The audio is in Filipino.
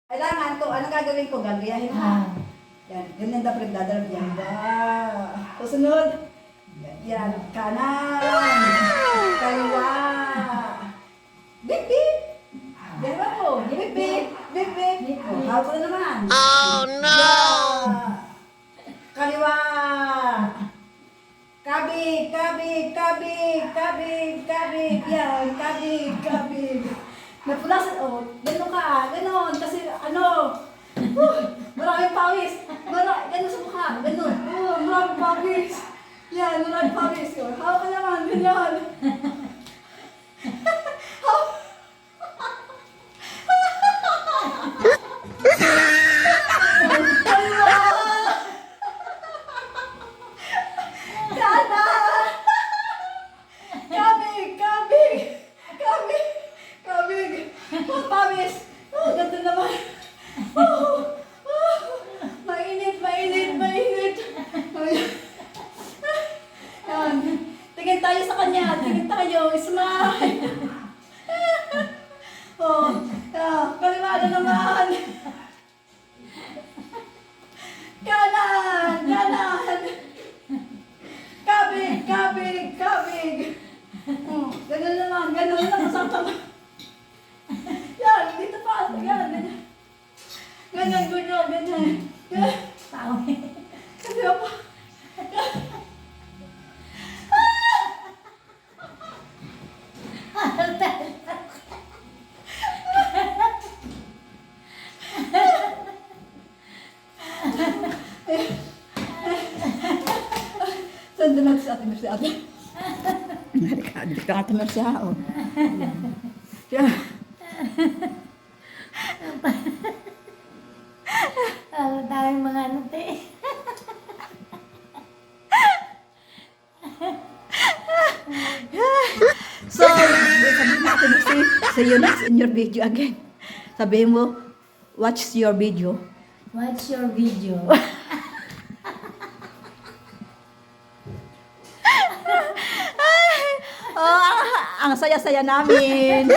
Kailangan ko, anong gagawin ko? Gagayahin ha. Yan, ganyan dapat nagdadalap yan. Susunod. Yan, kanan. Kaliwa. Bip, bip. Diba po? Bip, bip. Bip, bip. Hawak ko na naman. Oh no! Kaliwa. Kabig, kabig, kabig, kabig, kabig. Yan, kabig, kabig. Napulasan, gano'n ka, gano'n. Kasi maraming pawis. Gano'n sa mukha, gano'n. Maraming pawis. Yan, maraming pawis. Hawak ka naman, gano'n. Pawis! Ganda naman! Mainit, mainit, mainit! Yan. Tingin tayo sa kanya. Tingin tayo. Smile! Kaliwa na naman! Kanan! Kanan! Kabig! Kabig! Kabig! Ganun naman. Ganun naman. Sakto. Yan, dito pa. Yan, ganyan. Ganyan, ganyan, ganyan. Tawag. Kasi ako. Saan doon natin si Ate Mercy? Ate? Dito ka Ate Mercy ha. Yan. Daming mga ano, te. So, sabihin natin see you next in your video again. Sabihin mo, watch your video. Watch your video. Ang saya-saya namin.